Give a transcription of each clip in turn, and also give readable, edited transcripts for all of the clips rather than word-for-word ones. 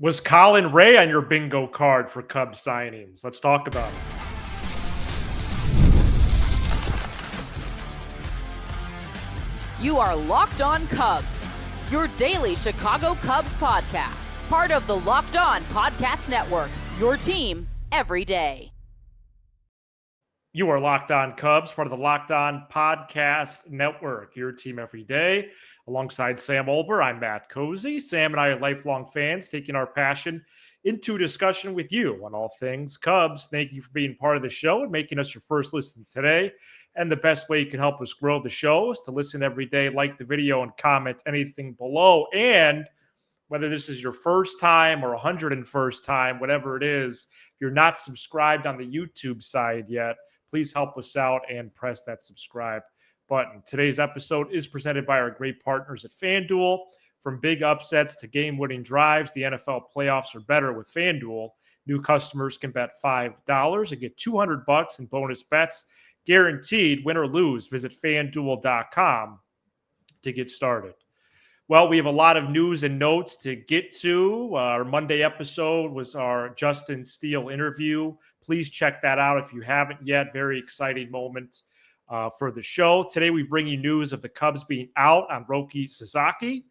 Was Colin Rea on your bingo card for Cubs signings? Let's talk about it. You are Locked On Cubs, your daily Chicago Cubs podcast, part of the Locked On Podcast Network, your team every day. You are Locked On Cubs, part of the Locked On Podcast Network, your team every day. Alongside Sam Olber, I'm Matt Cozy. Sam and I are lifelong fans, taking our passion into discussion with you on all things Cubs. Thank you for being part of the show and making us your first listen today. And the best way you can help us grow the show is to listen every day, like the video, and comment anything below. And whether this is your first time or 101st time, whatever it is, if you're not subscribed on the YouTube side yet, please help us out and press that subscribe button. Today's episode is presented by our great partners at FanDuel. From big upsets to game-winning drives, the NFL playoffs are better with FanDuel. New customers can bet $5 and get $200 in bonus bets, guaranteed. Win or lose, visit FanDuel.com to get started. Well, we have a lot of news and notes to get to. Our Monday episode was our Justin Steele interview. Please check that out if you haven't yet. Very exciting moment for the show. Today, we bring you news of the Cubs being out on Roki Sasaki,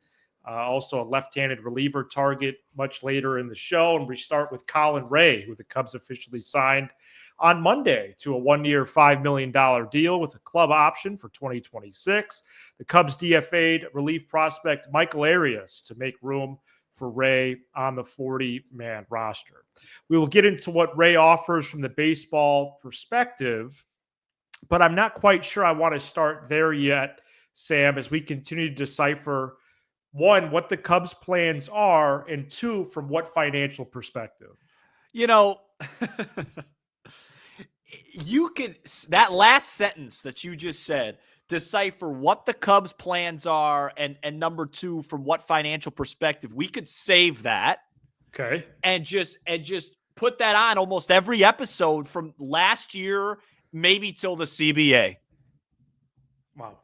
also a left-handed reliever target much later in the show. And we start with Colin Rea, who the Cubs officially signed on Monday to a one-year, $5 million deal with a club option for 2026. The Cubs DFA'd relief prospect Michael Arias to make room for Rea on the 40-man roster. We will get into what Rea offers from the baseball perspective, but I'm not quite sure I want to start there yet, Sam, as we continue to decipher, one, what the Cubs' plans are, and two, from what financial perspective. You know, you could, that last sentence that you just said, decipher what the Cubs' plans are, and number two, from what financial perspective. We could save that. Okay. And just put that on almost every episode from last year, maybe till the CBA. Wow.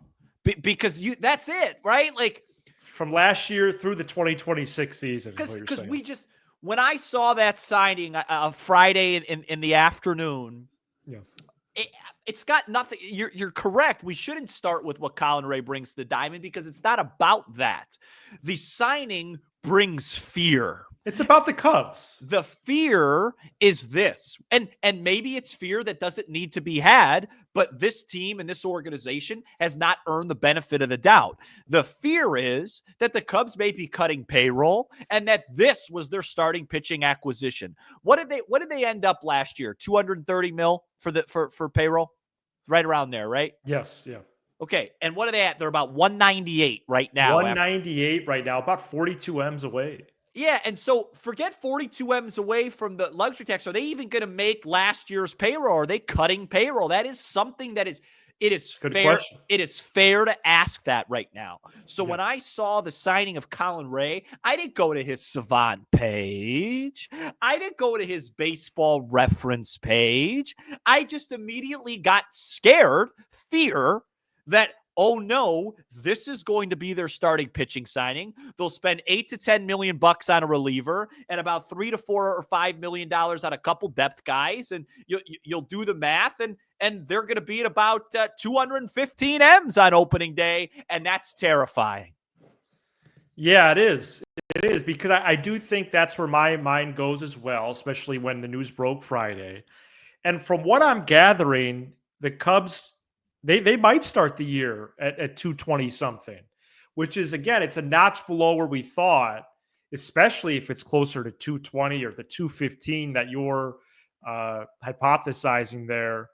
Because that's it, right? Like, from last year through the 2026 season. Because when I saw that signing Friday in the afternoon, yes, it's got nothing. You're correct. We shouldn't start with what Colin Rea brings to the diamond, because it's not about that. The signing brings fear. It's about the Cubs. The fear is this, and maybe it's fear that doesn't need to be had, but this team and this organization has not earned the benefit of the doubt. The fear is that the Cubs may be cutting payroll, and that this was their starting pitching acquisition. What did they end up last year? $230 million for payroll, right around there, right? Yes, yeah. Okay, and what are they at? They're about 198 right now. 198 right now, about 42 M's away. Yeah, and so forget 42 M's away from the luxury tax. Are they even going to make last year's payroll? Are they cutting payroll? That is something that is Good fair. Question. It is fair to ask that right now. So when I saw the signing of Colin Rea, I didn't go to his Savant page. I didn't go to his baseball reference page. I just immediately got scared, fear that, oh no, this is going to be their starting pitching signing. They'll spend $8 to $10 million on a reliever and about $3 to $4 or $5 million on a couple depth guys, and you'll do the math, and they're going to be at about 215 M's on opening day, and that's terrifying. Yeah, it is. It is, because I do think that's where my mind goes as well, especially when the news broke Friday. And from what I'm gathering, the Cubs, They might start the year at 220 something, which is, again, it's a notch below where we thought, especially if it's closer to 220 or the 215 that you're hypothesizing there,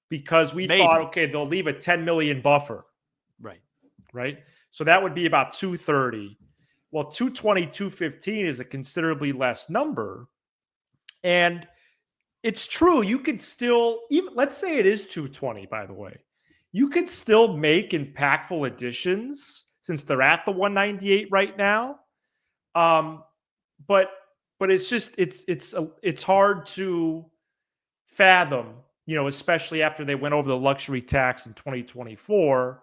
because we thought, okay, they'll leave a 10 million buffer. Right. So that would be about 230. Well, 220, 215 is a considerably less number. And it's true. You could still, even, let's say it is 220, by the way. You could still make impactful additions since they're at the 198 right now. But it's just it's hard to fathom, especially after they went over the luxury tax in 2024.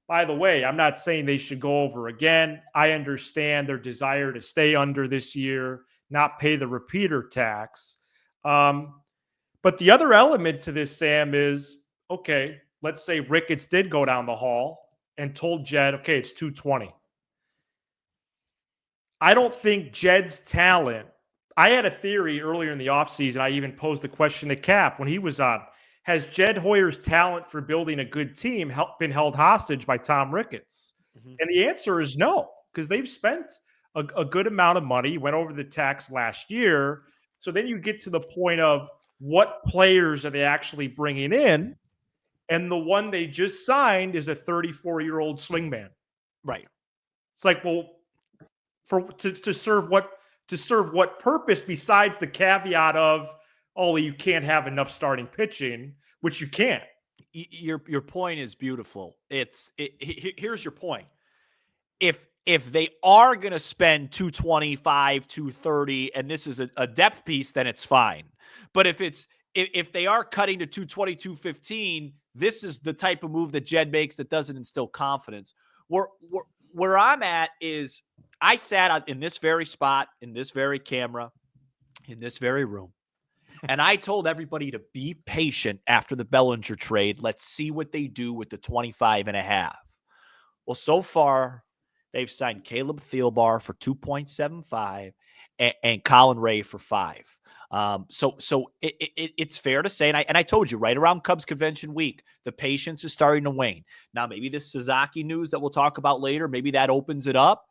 By the way, I'm not saying they should go over again. I understand their desire to stay under this year, not pay the repeater tax. But the other element to this, Sam, is okay, let's say Ricketts did go down the hall and told Jed, okay, it's 220. I don't think Jed's talent. I had a theory earlier in the offseason. I even posed the question to Cap when he was on. Has Jed Hoyer's talent for building a good team been held hostage by Tom Ricketts? Mm-hmm. And the answer is no, because they've spent a good amount of money, went over the tax last year. So then you get to the point of what players are they actually bringing in? And the one they just signed is a 34-year-old swingman. Right. It's like, well, to serve what purpose besides the caveat of, oh, you can't have enough starting pitching, which you can't. Your point is beautiful. Here's your point. If they are going to spend 225, 230, and this is a depth piece, then it's fine. But if they are cutting to 220, 215, this is the type of move that Jed makes that doesn't instill confidence. Where I'm at is I sat in this very spot, in this very camera, in this very room, and I told everybody to be patient after the Bellinger trade. Let's see what they do with the 25.5. Well, so far, they've signed Caleb Thielbar for 2.75 and Colin Rea for 5. So it's fair to say, and I told you right around Cubs Convention Week, the patience is starting to wane. Now, maybe this Sasaki news that we'll talk about later, maybe that opens it up.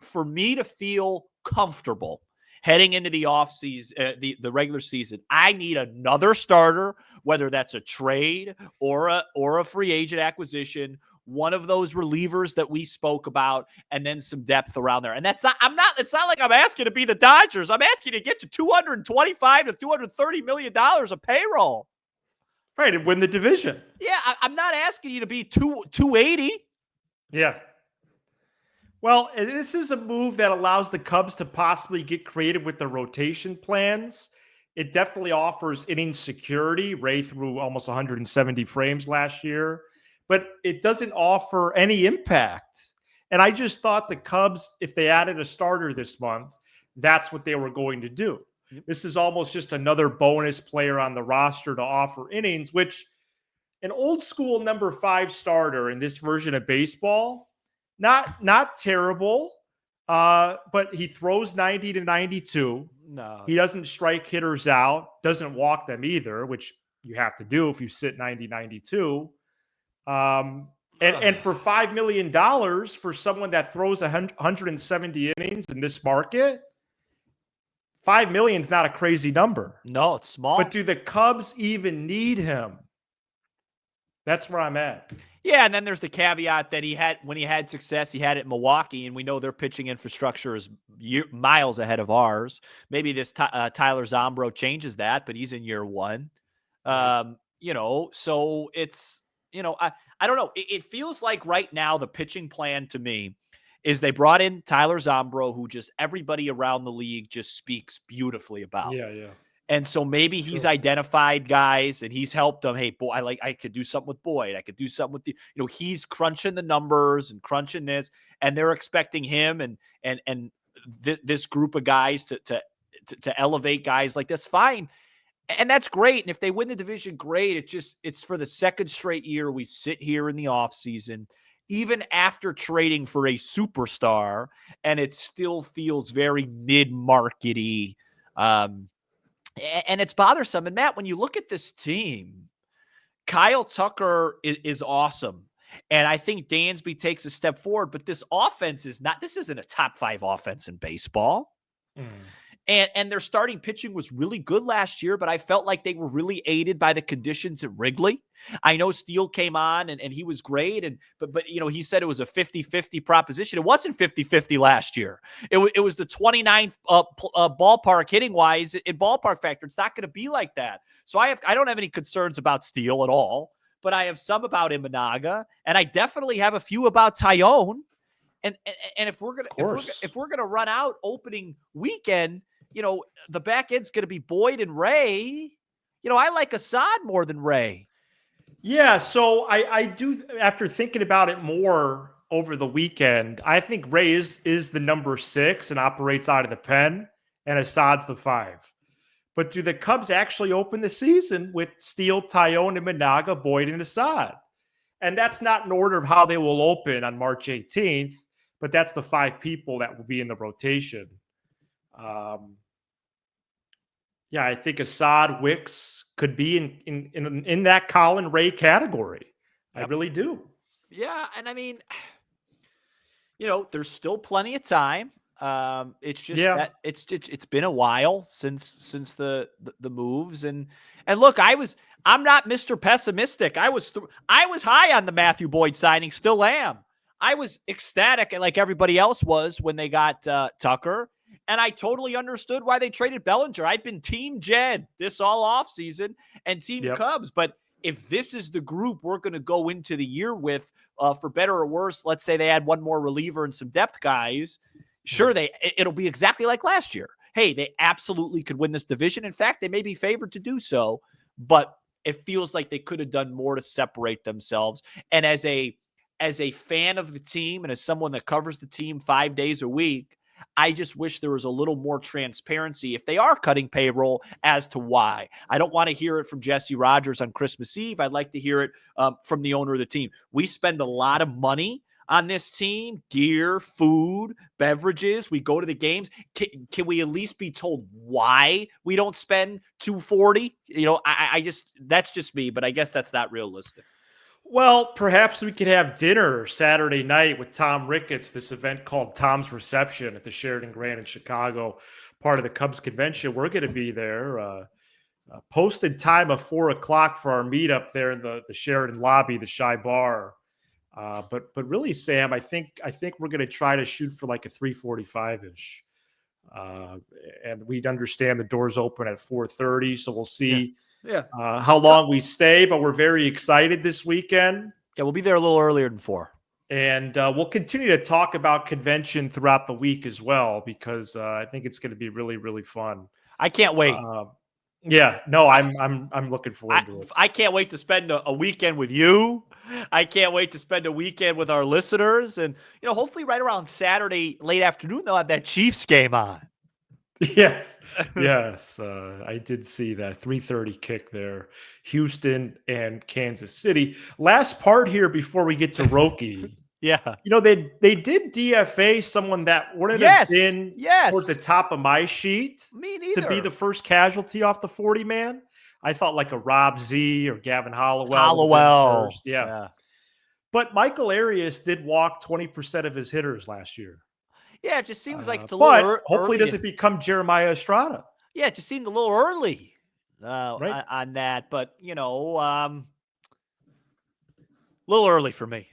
For me to feel comfortable heading into the offseason, the regular season, I need another starter, whether that's a trade or a free agent acquisition, one of those relievers that we spoke about, and then some depth around there. And it's not like I'm asking to be the Dodgers. I'm asking to get to $225 to $230 million of payroll. Right, and win the division. Yeah, I'm not asking you to be 280. Yeah. Well, this is a move that allows the Cubs to possibly get creative with the rotation plans. It definitely offers inning security. Ray threw almost 170 frames last year, but it doesn't offer any impact. And I just thought the Cubs, if they added a starter this month, that's what they were going to do. Yep. This is almost just another bonus player on the roster to offer innings, which an old school number 5 starter in this version of baseball, not terrible, but he throws 90 to 92. No, he doesn't strike hitters out, doesn't walk them either, which you have to do if you sit 90, 92. And for $5 million for someone that throws 170 innings in this market, $5 million is not a crazy number. No, it's small. But do the Cubs even need him? That's where I'm at. Yeah, and then there's the caveat that when he had success, he had it in Milwaukee, and we know their pitching infrastructure is miles ahead of ours. Maybe this Tyler Zombro changes that, but he's in year 1. So it's, I don't know. It feels like right now the pitching plan to me is they brought in Tyler Zombro, who just everybody around the league just speaks beautifully about. Yeah. And so maybe he's identified guys and he's helped them. Hey, boy, I could do something with Boyd. I could do something with he's crunching the numbers and crunching this, and they're expecting him and this group of guys to elevate guys like this. Fine. And that's great. And if they win the division, great. It's for the second straight year we sit here in the offseason, even after trading for a superstar, and it still feels very mid-market-y. And it's bothersome. And Matt, when you look at this team, Kyle Tucker is awesome. And I think Dansby takes a step forward, but this offense this isn't a top 5 offense in baseball. And their starting pitching was really good last year, but I felt like they were really aided by the conditions at Wrigley. I know Steele came on and he was great, but he said it was a 50-50 proposition. It wasn't 50-50 last year. It was the 29th ballpark hitting wise in ballpark factor. It's not going to be like that. So I don't have any concerns about Steele at all, but I have some about Imanaga, and I definitely have a few about Tyone. And if we're gonna run out opening weekend, the back end's going to be Boyd and Ray. I like Assad more than Ray. Yeah, so I do, after thinking about it more over the weekend. I think Ray is the number 6 and operates out of the pen, and Assad's the 5. But do the Cubs actually open the season with Steele, Tyone, and Managa, Boyd, and Assad? And that's not in order of how they will open on March 18th, but that's the 5 people that will be in the rotation. Yeah, I think Assad, Wicks could be in that Colin Rea category. Yep. I really do. Yeah, and I mean, there's still plenty of time. It's just that it's been a while since the moves and look, I'm not Mr. Pessimistic. I was high on the Matthew Boyd signing, still am. I was ecstatic like everybody else was when they got Tucker, and I totally understood why they traded Bellinger. I've been Team Jed this all offseason and Team Cubs, but if this is the group we're going to go into the year with, for better or worse, let's say they add one more reliever and some depth guys, sure, it'll be exactly like last year. Hey, they absolutely could win this division. In fact, they may be favored to do so, but it feels like they could have done more to separate themselves. And as a fan of the team and as someone that covers the team 5 days a week, I just wish there was a little more transparency if they are cutting payroll as to why. I don't want to hear it from Jesse Rogers on Christmas Eve. I'd like to hear it from the owner of the team. We spend a lot of money on this team, gear, food, beverages. We go to the games. Can we at least be told why we don't spend $240? I just, that's just me, but I guess that's not realistic. Well, perhaps we could have dinner Saturday night with Tom Ricketts, this event called Tom's Reception at the Sheraton Grand in Chicago, part of the Cubs convention. We're going to be there. Posted time of 4:00 for our meetup there in the Sheraton lobby, the Shy Bar. But really, Sam, I think we're going to try to shoot for like a 3:45-ish. And we'd understand the doors open at 4:30, so we'll see how long we stay. But we're very excited this weekend. Yeah, we'll be there a little earlier than 4. And we'll continue to talk about convention throughout the week as well, because I think it's going to be really, really fun. I can't wait. I'm looking forward to it. I can't wait to spend a weekend with you. I can't wait to spend a weekend with our listeners. And, hopefully right around Saturday, late afternoon, they'll have that Chiefs game on. Yes. I did see that 3:30 kick there. Houston and Kansas City. Last part here before we get to Roki. Yeah. They did DFA someone that wouldn't have been towards the top of my sheet. Me neither. To be the first casualty off the 40-man. I thought like a Rob Z or Gavin Hollowell. First. Yeah. But Michael Arias did walk 20% of his hitters last year. Yeah, it just seems like it's a little hopefully doesn't become Jeremiah Estrada. Yeah, it just seemed a little early on that. But, a little early for me.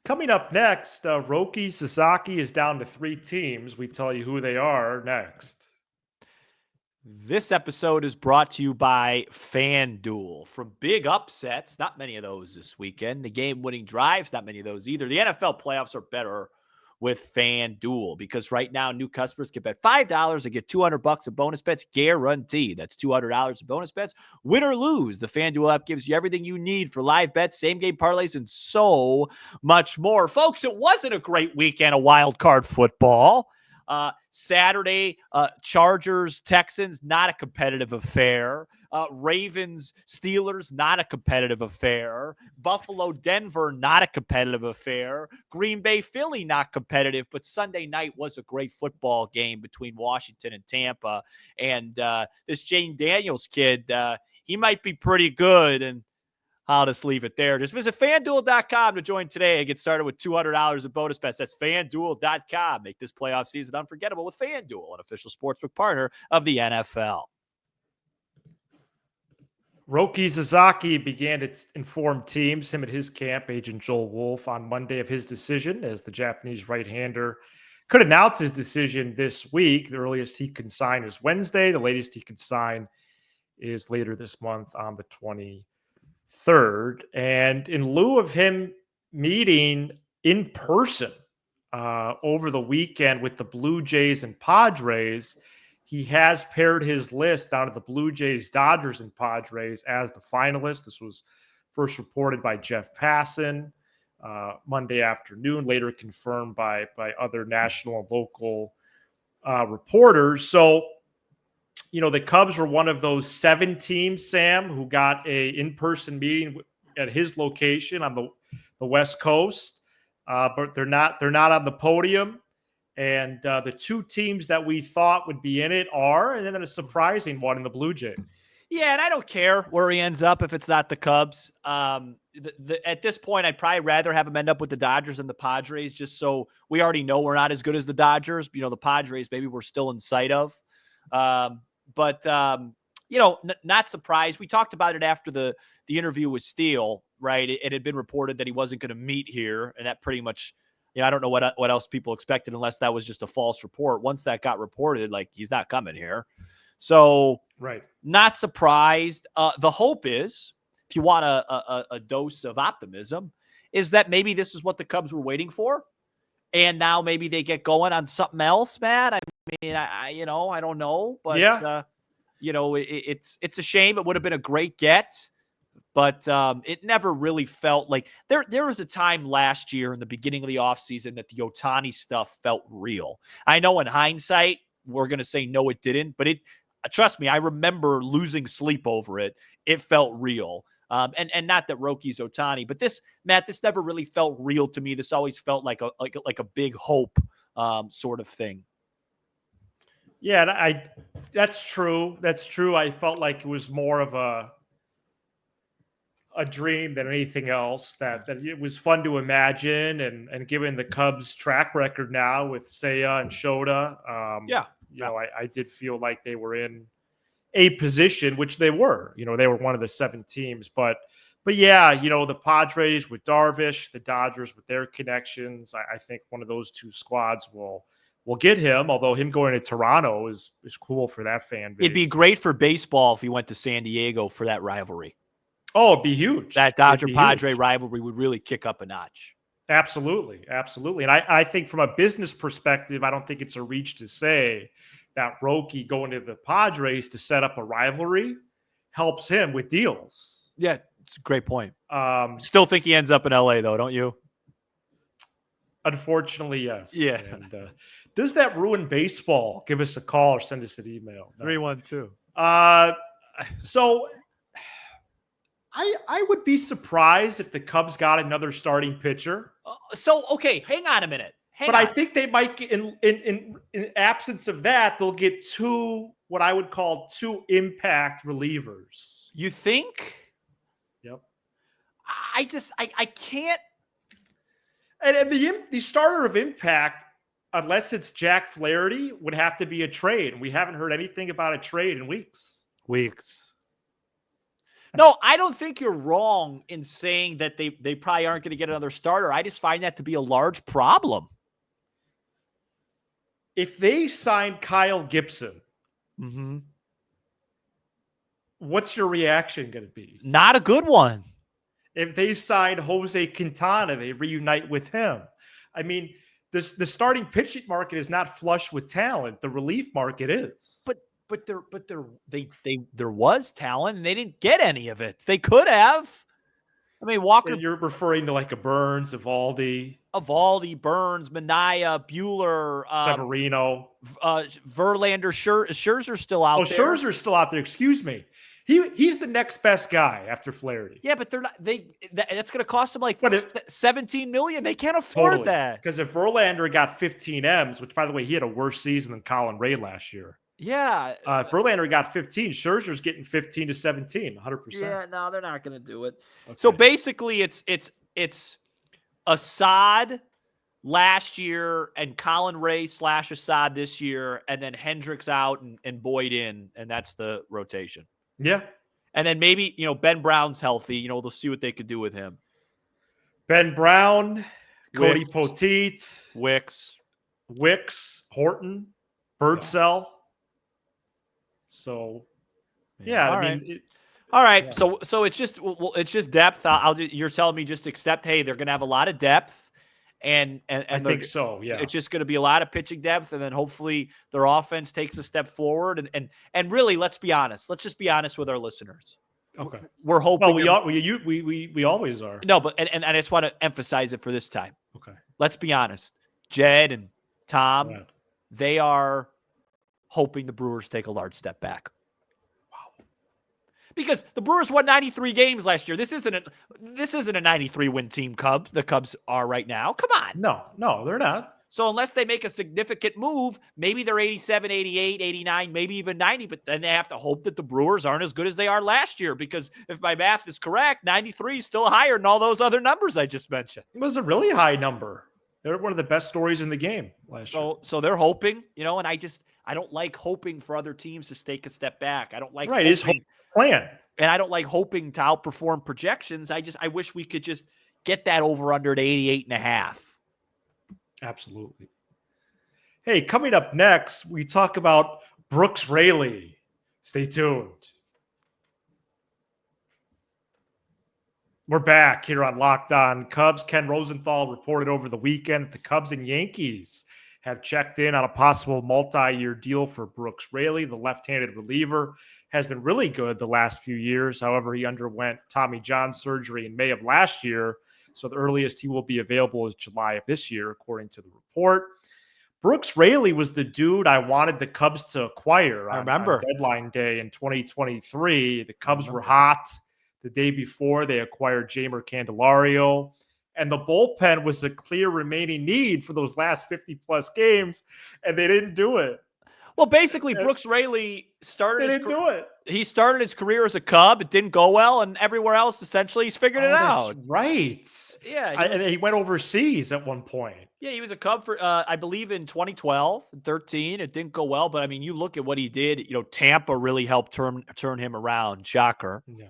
Coming up next, Roki Sasaki is down to 3 teams. We tell you who they are next. This episode is brought to you by FanDuel. From big upsets, not many of those this weekend. The game-winning drives, not many of those either. The NFL playoffs are better with FanDuel, because right now new customers can bet $5 and get $200 in bonus bets guaranteed. That's $200 in bonus bets, win or lose. The FanDuel app gives you everything you need for live bets, same game parlays, and so much more. Folks, it wasn't a great weekend of wild card football. Saturday, Chargers, Texans, not a competitive affair. Ravens, Steelers, not a competitive affair. Buffalo, Denver, not a competitive affair. Green Bay, Philly, not competitive. But Sunday night was a great football game between Washington and Tampa. And this Jane Daniels kid, he might be pretty good. And I'll just leave it there. Just visit FanDuel.com to join today and get started with $200 in bonus bets. That's FanDuel.com. Make this playoff season unforgettable with FanDuel, an official sportsbook partner of the NFL. Roki Sasaki began to inform teams, him and his camp, Agent Joel Wolf, on Monday of his decision, as the Japanese right-hander could announce his decision this week. The earliest he can sign is Wednesday. The latest he can sign is later this month on the 23rd. And in lieu of him meeting in person over the weekend with the Blue Jays and Padres, he has paired his list down to the Blue Jays, Dodgers, and Padres as the finalists. This was first reported by Jeff Passan. Monday afternoon, later confirmed by other national and local reporters. So, the Cubs were one of those 7 teams, Sam, who got a in-person meeting at his location on the West Coast, but they're not on the podium. And the 2 teams that we thought would be in it are, and then a surprising one in the Blue Jays. Yeah, and I don't care where he ends up if it's not the Cubs. At this point, I'd probably rather have him end up with the Dodgers and the Padres, just so we already know we're not as good as the Dodgers. The Padres, maybe we're still in sight of. But not surprised. We talked about it after the interview with Steele, right? It had been reported that he wasn't going to meet here, and that pretty much, I don't know what else people expected unless that was just a false report. Once that got reported, he's not coming here. So, right, not surprised. The hope is, if you want a dose of optimism, is that maybe this is what the Cubs were waiting for, and now maybe they get going on something else, Matt. I mean, I don't know, but yeah. It's a shame. It would have been a great get, but it never really felt like there was a time last year in the beginning of the offseason that the Ohtani stuff felt real. I know in hindsight, we're going to say no, it didn't, but trust me, I remember losing sleep over it. It felt real. And not that Roki's Ohtani, but this never really felt real to me. This always felt like a big hope sort of thing. Yeah, that's true. That's true. I felt like it was more of a dream than anything else, that it was fun to imagine, and given the Cubs track record now with Seiya and Shota, I did feel like they were in a position, which they were. They were one of the 7 teams, but yeah, the Padres with Darvish, the Dodgers with their connections. I think one of those 2 squads will get him. Although him going to Toronto is cool for that fan base. It'd be great for baseball if he went to San Diego for that rivalry. Oh, it'd be huge. That Dodger-Padre rivalry would really kick up a notch. Absolutely. Absolutely. And I think from a business perspective, I don't think it's a reach to say that Roki going to the Padres to set up a rivalry helps him with deals. Yeah, it's a great point. Still think he ends up in LA, though, don't you? Unfortunately, yes. Yeah. And does that ruin baseball? Give us a call or send us an email. 312. So I would be surprised if the Cubs got another starting pitcher. Okay, hang on a minute. I think they might get, in absence of that, they'll get 2, what I would call 2 impact relievers. You think? Yep. I can't. And the starter of impact, unless it's Jack Flaherty, would have to be a trade. We haven't heard anything about a trade in weeks. No, I don't think you're wrong in saying that they probably aren't going to get another starter. I just find that to be a large problem. If they sign Kyle Gibson, what's your reaction going to be? Not a good one. If they sign Jose Quintana, they reunite with him. I mean, the starting pitching market is not flush with talent. The relief market is. But there was talent, and they didn't get any of it. They could have. I mean, Walker. You're referring to like a Burns, Evaldi, Burns, Minaya, Bueller, Severino, Verlander, Scherzer's still out there. Scherzer's still out there. Excuse me. He's the next best guy after Flaherty. Yeah, but they're not. That's going to cost them like $17 million. They can't afford that. Because if Verlander got 15 M's, which by the way he had a worse season than Colin Rea last year. Yeah. If Verlander got 15, Scherzer's getting 15 to 17, 100%. Yeah, no, they're not going to do it. Okay. So basically, it's Assad last year and Colin Rea / Assad this year, and then Hendricks out and Boyd in, and that's the rotation. Yeah. And then maybe, Ben Brown's healthy. They'll see what they could do with him. Ben Brown, Cody Poteet, Wicks, Horton, Birdsell. So, yeah, all right. Yeah. So it's just depth. You're telling me just accept. Hey, they're going to have a lot of depth, and I think so. Yeah, it's just going to be a lot of pitching depth, and then hopefully their offense takes a step forward. And really, let's be honest. Let's just be honest with our listeners. Okay. We're hoping. Well, we always are. No, but and I just want to emphasize it for this time. Okay. Let's be honest. Jed and Tom, Yeah. they are hoping the Brewers take a large step back. Wow. Because the Brewers won 93 games last year. This isn't a 93 win team. The Cubs are right now. Come on. No, they're not. So unless they make a significant move, maybe they're 87, 88, 89, maybe even 90, but then they have to hope that the Brewers aren't as good as they are last year, because if my math is correct, 93 is still higher than all those other numbers I just mentioned. It was a really high number. They're one of the best stories in the game last year. So they're hoping, and I don't like hoping for other teams to take a step back. I don't like right. It's plan. And I don't like hoping to outperform projections. I wish we could just get that over under at 88.5. Absolutely. Hey, coming up next, we talk about Brooks Raley. Stay tuned. We're back here on Locked On Cubs. Ken Rosenthal reported over the weekend that the Cubs and Yankees have checked in on a possible multi-year deal for Brooks Raley. The left-handed reliever has been really good the last few years. However, he underwent Tommy John surgery in May of last year, so the earliest he will be available is July of this year, according to the report. Brooks Raley was the dude I wanted the Cubs to acquire on deadline day in 2023. The Cubs were hot. The day before, they acquired Jeimer Candelario. And the bullpen was a clear remaining need for those last 50-plus games, and they didn't do it. Well, basically, Brooks Raley started He started his career as a Cub. It didn't go well, and everywhere else, essentially, he's figured it out. Right. Yeah. He went overseas at one point. Yeah, he was a Cub for, I believe, in 2012 and 13. It didn't go well, but, I mean, you look at what he did. Tampa really helped turn him around. Shocker. Yeah.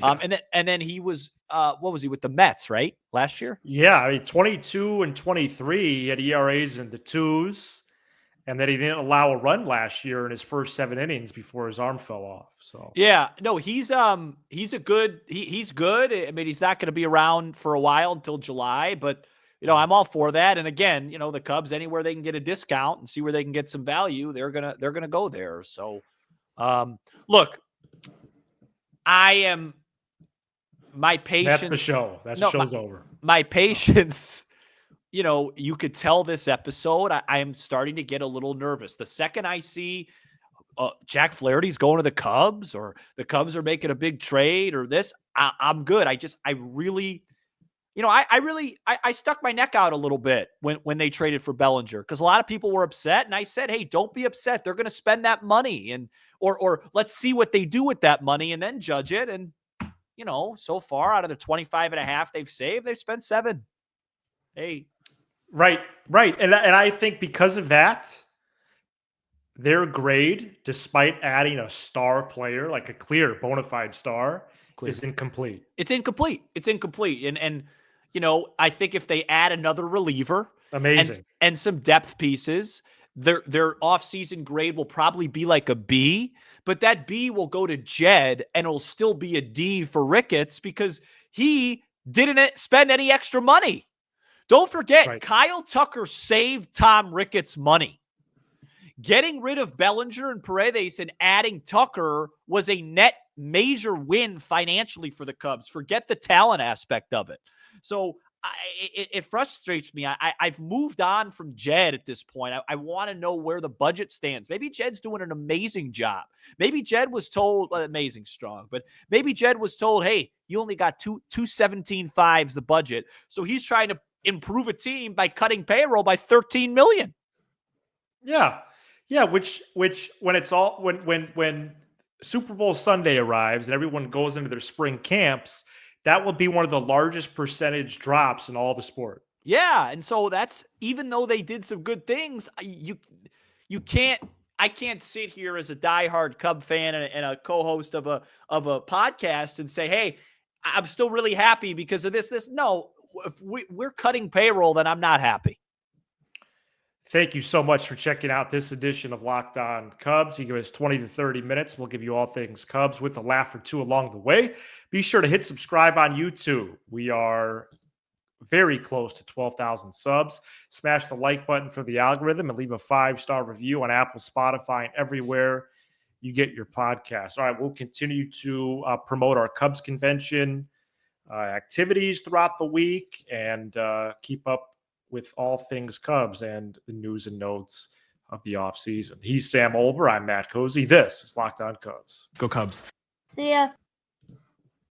And then he was, what was he, with the Mets, right? Last year? Yeah, 22 and 23, he had ERAs in the twos. And then he didn't allow a run last year in his first 7 innings before his arm fell off. So yeah, no, he's good. He's good. I mean, he's not going to be around for a while until July, but I'm all for that. And again, the Cubs, anywhere they can get a discount and see where they can get some value, they're gonna go there. So, look, my patience. That's the show. The show's over. My patience. You could tell this episode, I am starting to get a little nervous. The second I see Jack Flaherty's going to the Cubs, or the Cubs are making a big trade, or this, I'm good. I stuck my neck out a little bit when they traded for Bellinger, because a lot of people were upset. And I said, hey, don't be upset. They're going to spend that money, or let's see what they do with that money and then judge it. And, so far out of the 25.5 they've saved, they've spent 7. Hey. Right. And I think because of that, their grade, despite adding a star player, like a clear bona fide star, is incomplete. It's incomplete. And I think if they add another reliever, amazing, and some depth pieces, their offseason grade will probably be like a B, but that B will go to Jed and it'll still be a D for Ricketts, because he didn't spend any extra money. Don't forget, Kyle Tucker saved Tom Ricketts money. Getting rid of Bellinger and Paredes and adding Tucker was a net major win financially for the Cubs. Forget the talent aspect of it. So it frustrates me. I've moved on from Jed at this point. I want to know where the budget stands. Maybe Jed's doing an amazing job. Maybe Jed was told, amazing strong, but maybe Jed was told, hey, you only got 217.5's the budget. So he's trying to improve a team by cutting payroll by $13 million. Yeah. Which when Super Bowl Sunday arrives and everyone goes into their spring camps, that will be one of the largest percentage drops in all the sport. Yeah. And so that's, even though they did some good things, I can't sit here as a diehard Cub fan and a co-host of a podcast and say, hey, I'm still really happy because of this. No, if we're cutting payroll, then I'm not happy. Thank you so much for checking out this edition of Locked On Cubs. You give us 20 to 30 minutes. We'll give you all things Cubs with a laugh or two along the way. Be sure to hit subscribe on YouTube. We are very close to 12,000 subs. Smash the like button for the algorithm and leave a 5-star review on Apple, Spotify, and everywhere you get your podcast. All right, we'll continue to promote our Cubs convention activities throughout the week and keep up with all things Cubs and the news and notes of the offseason. He's Sam Olber. I'm Matt Cozy. This is Locked On Cubs. Go Cubs. See ya.